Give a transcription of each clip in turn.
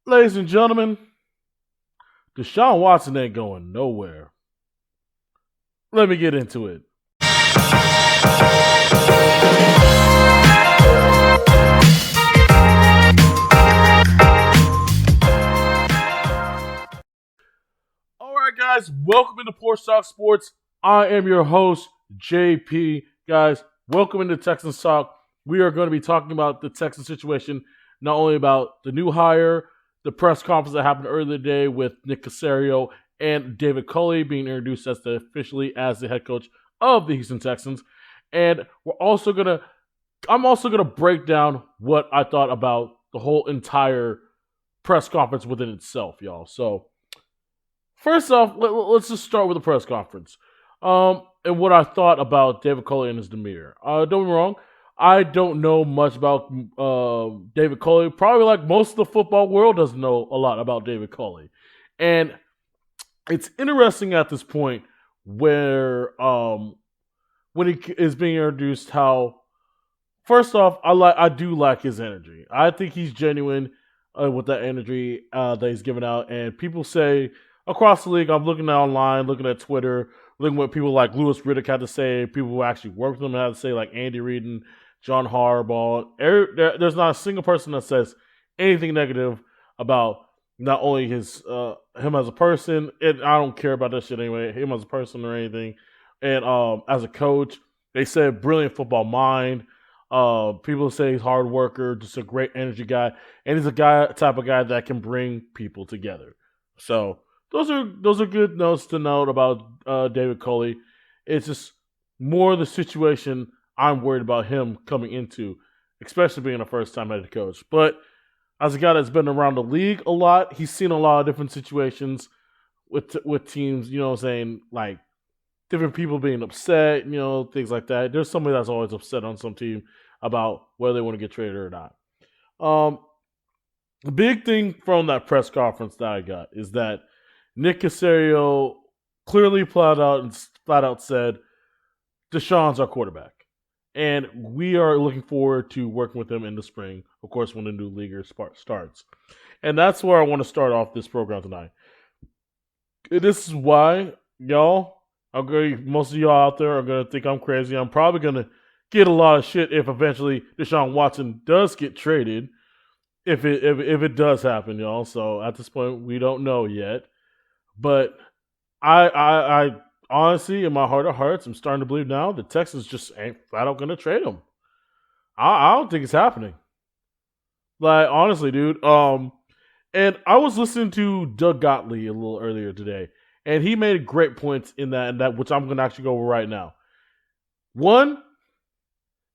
Ladies and gentlemen, Deshaun Watson ain't going nowhere. Let me get into it. All right, guys, welcome into Porch Sports. I am your host, JP. Guys, welcome into Texans Talk. We are going to be talking about the Texans situation, not only about the new hire, the press conference that happened earlier today with Nick Caserio and David Culley being introduced officially as the head coach of the Houston Texans. And I'm also gonna break down what I thought about the whole entire press conference within itself, y'all. So first off, let's just start with the press conference. And what I thought about David Culley and his demeanor. Don't get me wrong, I don't know much about David Culley. Probably like most of the football world doesn't know a lot about David Culley. And it's interesting at this point where when he is being introduced, how first off, I do like his energy. I think he's genuine with that energy that he's giving out, and people say across the league. I'm looking online, looking at Twitter, looking at what people like Lewis Riddick had to say, people who actually worked with him had to say, like Andy Reid and John Harbaugh. There's not a single person that says anything negative about not only his him as a person. I don't care about that shit anyway. Him as a person or anything, and as a coach, they said brilliant football mind. People say he's a hard worker, just a great energy guy, and he's a type of guy that can bring people together. So those are good notes to note about David Culley. It's just more the situation I'm worried about him coming into, especially being a first time head coach. But as a guy that's been around the league a lot, he's seen a lot of different situations with teams. You know what I'm saying, like different people being upset, things like that. There's somebody that's always upset on some team about whether they want to get traded or not. The big thing from that press conference that I got is that Nick Caserio clearly flat out said, Deshaun's our quarterback. And we are looking forward to working with him in the spring, of course, when the new league starts. And that's where I want to start off this program tonight. This is why, y'all, most of y'all out there are going to think I'm crazy. I'm probably going to get a lot of shit if eventually Deshaun Watson does get traded, if it does happen, y'all. So at this point, we don't know yet. But I honestly, in my heart of hearts, I'm starting to believe now the Texans just ain't flat out going to trade him. I don't think it's happening. Like, honestly, dude. And I was listening to Doug Gottlieb a little earlier today, and he made great points in that which I'm going to actually go over right now. One,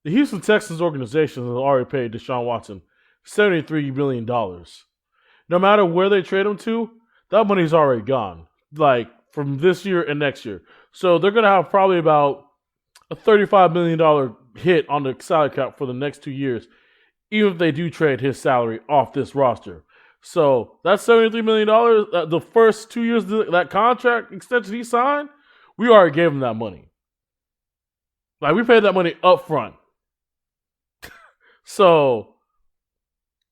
the Houston Texans organization has already paid Deshaun Watson $73 million. No matter where they trade him to, that money's already gone, like from this year and next year. So they're going to have probably about a $35 million hit on the salary cap for the next 2 years, even if they do trade his salary off this roster. So that $73 million, the first 2 years of that contract extension he signed, we already gave him that money. Like, we paid that money up front. So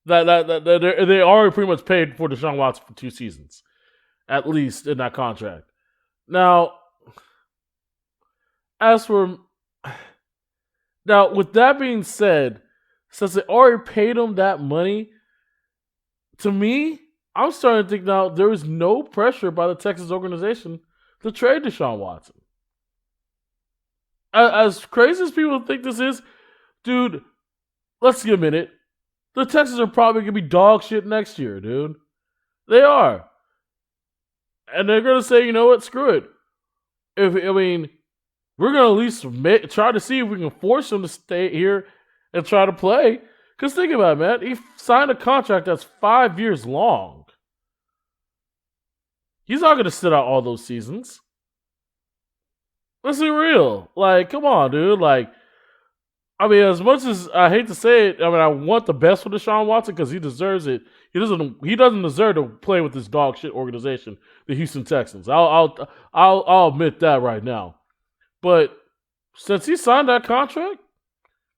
that they already pretty much paid for Deshaun Watson for 2 seasons, at least in that contract. Now, with that being said, since they already paid him that money, to me, I'm starting to think now there is no pressure by the Texas organization to trade Deshaun Watson. As crazy as people think this is, dude, let's give a minute. The Texans are probably going to be dog shit next year, dude. They are. And they're going to say, you know what, screw it. We're going to at least try to see if we can force him to stay here and try to play. Because think about it, man. He signed a contract that's 5 years long. He's not going to sit out all those seasons. Let's be real. Like, come on, dude. Like, as much as I hate to say it, I want the best for Deshaun Watson because he deserves it. He doesn't deserve to play with this dog shit organization, the Houston Texans. I'll admit that right now. But since he signed that contract,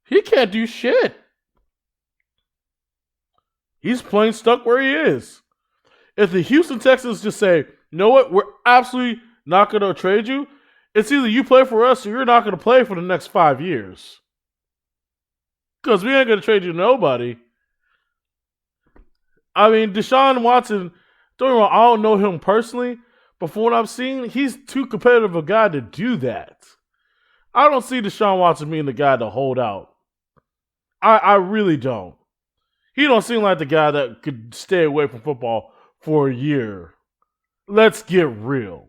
he can't do shit. He's plain stuck where he is. If the Houston Texans just say, you know what, we're absolutely not going to trade you, it's either you play for us or you're not going to play for the next 5 years. Because we ain't going to trade you to nobody. I mean, Deshaun Watson, don't get me wrong, I don't know him personally, but from what I've seen, he's too competitive a guy to do that. I don't see Deshaun Watson being the guy to hold out. I really don't. He don't seem like the guy that could stay away from football for a year. Let's get real.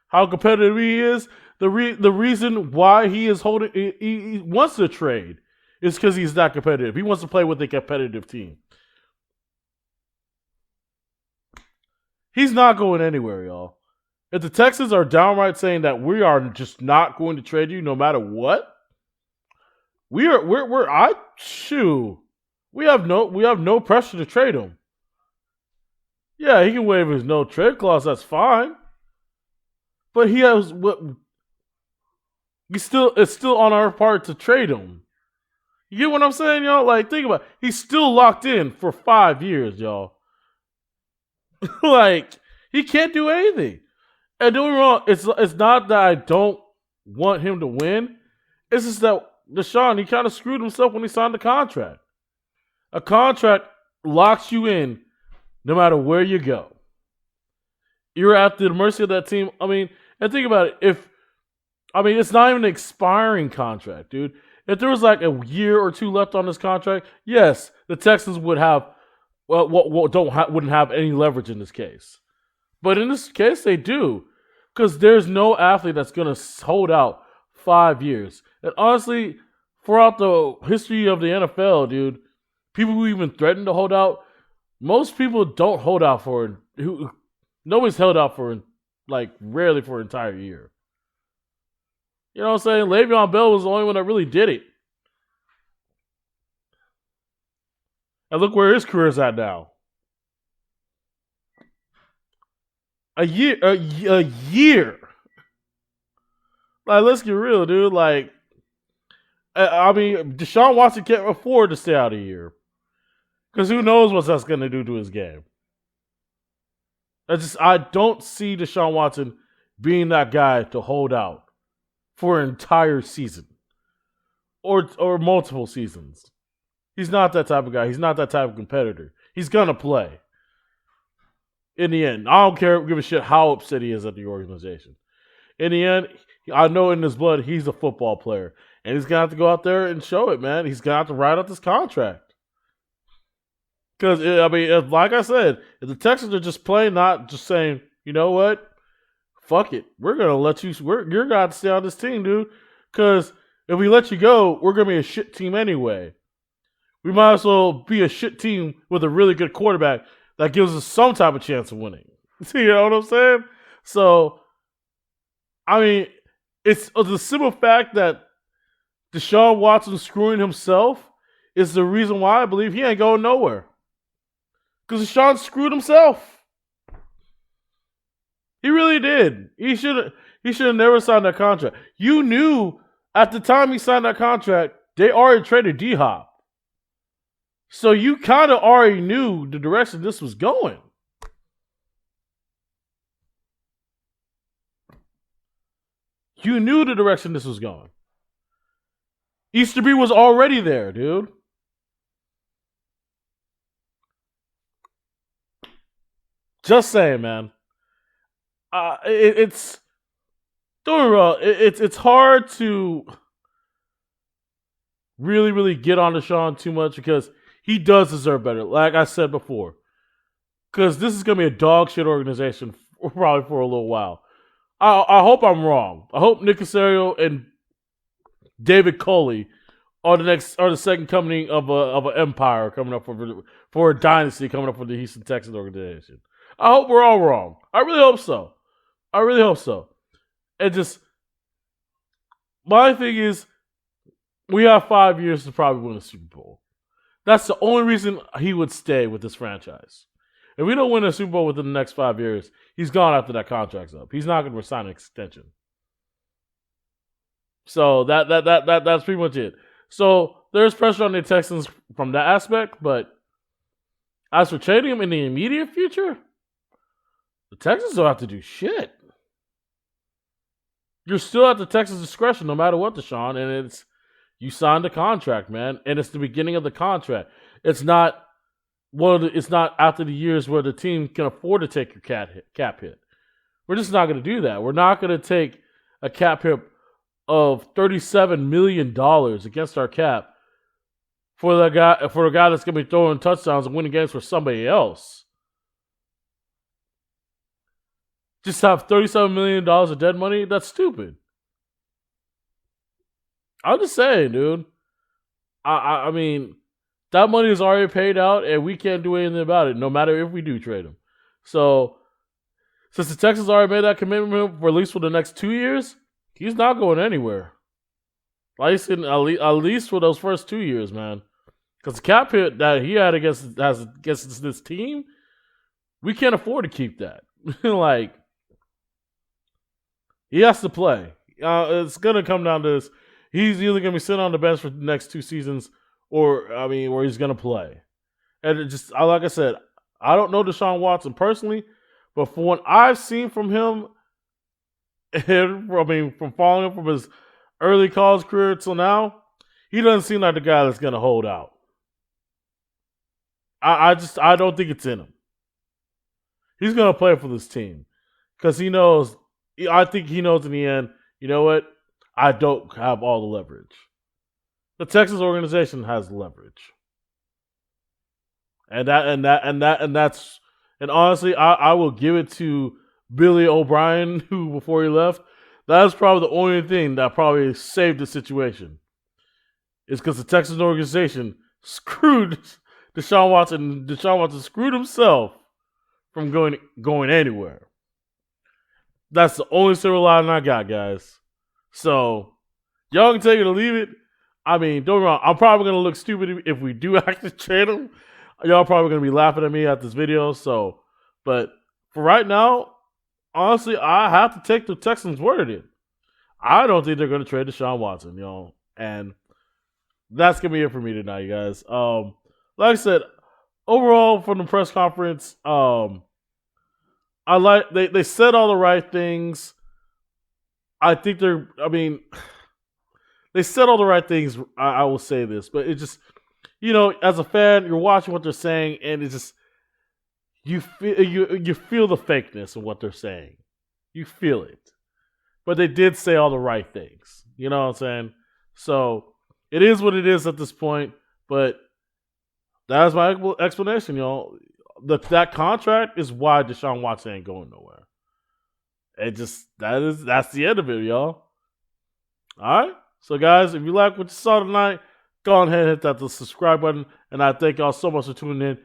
How competitive he is, the reason why he is holding, he wants to trade is because he's not competitive. He wants to play with a competitive team. He's not going anywhere, y'all. If the Texans are downright saying that we are just not going to trade you no matter what, we have no pressure to trade him. Yeah, he can waive his no trade clause, that's fine. But it's still on our part to trade him. You get what I'm saying, y'all? Like, think about it. He's still locked in for 5 years, y'all. Like, he can't do anything. And don't get me wrong, it's not that I don't want him to win. It's just that Deshaun, he kind of screwed himself when he signed the contract. A contract locks you in no matter where you go. You're at the mercy of that team. I mean, and think about it. It's not even an expiring contract, dude. If there was like a year or two left on this contract, yes, the Texans would have wouldn't have any leverage in this case. But in this case, they do. Because there's no athlete that's going to hold out 5 years. And honestly, throughout the history of the NFL, dude, people who even threaten to hold out, most people don't hold out for nobody's held out for, like, rarely for an entire year. You know what I'm saying? Le'Veon Bell was the only one that really did it. And look where his career's at now. A year. Like, let's get real, dude. Like, Deshaun Watson can't afford to stay out a year. Because who knows what that's going to do to his game. I don't see Deshaun Watson being that guy to hold out for an entire season. Or multiple seasons. He's not that type of guy. He's not that type of competitor. He's going to play. In the end, I don't give a shit how upset he is at the organization. In the end, I know in his blood he's a football player. And he's going to have to go out there and show it, man. He's going to have to ride out this contract. Because, like I said, if the Texans are just playing, not just saying, you know what? Fuck it. We're going to let you, you're going to have to stay on this team, dude. Because if we let you go, we're going to be a shit team anyway. We might as well be a shit team with a really good quarterback that gives us some type of chance of winning. You know what I'm saying? So, it's the simple fact that Deshaun Watson screwing himself is the reason why I believe he ain't going nowhere. Because Deshaun screwed himself. He really did. He should have never signed that contract. You knew at the time he signed that contract, they already traded D-Hop. So you kind of already knew the direction this was going. You knew the direction this was going. Easterby was already there, dude. Just saying, man. It's hard to really, really get on Deshaun too much because he does deserve better, like I said before. Because this is going to be a dog shit organization probably for a little while. I hope I'm wrong. I hope Nick Caserio and David Culley are the second coming of an empire coming up for a dynasty coming up for the Houston Texans organization. I hope we're all wrong. I really hope so. And just my thing is, we have 5 years to probably win a Super Bowl. That's the only reason he would stay with this franchise. If we don't win a Super Bowl within the next 5 years, he's gone after that contract's up. He's not going to resign an extension. So that's pretty much it. So there's pressure on the Texans from that aspect, but As for trading him in the immediate future, the Texans don't have to do shit. You're still at the Texans' discretion no matter what, Deshaun, and you signed a contract, man, and it's the beginning of the contract. It's not it's not after the years where the team can afford to take your cap hit. We're just not going to do that. We're not going to take a cap hit of $37 million against our cap for the guy that's going to be throwing touchdowns and winning games for somebody else. Just have $37 million of dead money? That's stupid. I'm just saying, dude. I mean, that money is already paid out, and we can't do anything about it, no matter if we do trade him. So, since the Texans already made that commitment for at least for the next 2 years, he's not going anywhere. At least for those first 2 years, man. Because the cap hit that he had against this team, we can't afford to keep that. Like, he has to play. It's going to come down to this. He's either going to be sitting on the bench for the next 2 seasons or he's going to play. And it just, like I said, I don't know Deshaun Watson personally, but from what I've seen from him, from following him from his early college career till now, he doesn't seem like the guy that's going to hold out. I don't think it's in him. He's going to play for this team because he knows. I think he knows in the end. You know what? I don't have all the leverage. The Texas organization has leverage, and honestly, I will give it to Billy O'Brien, who before he left, that was probably the only thing that probably saved the situation. Is because the Texas organization screwed Deshaun Watson. Deshaun Watson screwed himself from going anywhere. That's the only silver lining I got, guys. So, y'all can take it or leave it. I mean, don't get me wrong. I'm probably going to look stupid if we do actually trade him. Y'all probably going to be laughing at me at this video. So, but for right now, honestly, I have to take the Texans' word at it. I don't think they're going to trade Deshaun Watson, y'all. And that's going to be it for me tonight, you guys. Like I said, overall from the press conference, they said all the right things. I think they said all the right things. I will say this, but it just, as a fan, you're watching what they're saying, and it's just you feel the fakeness of what they're saying. You feel it, but they did say all the right things. You know what I'm saying? So it is what it is at this point. But that's my explanation, y'all. That contract is why Deshaun Watson ain't going nowhere. That's the end of it, y'all. All right. So, guys, if you like what you saw tonight, go ahead and hit that subscribe button. And I thank y'all so much for tuning in.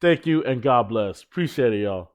Thank you, and God bless. Appreciate it, y'all.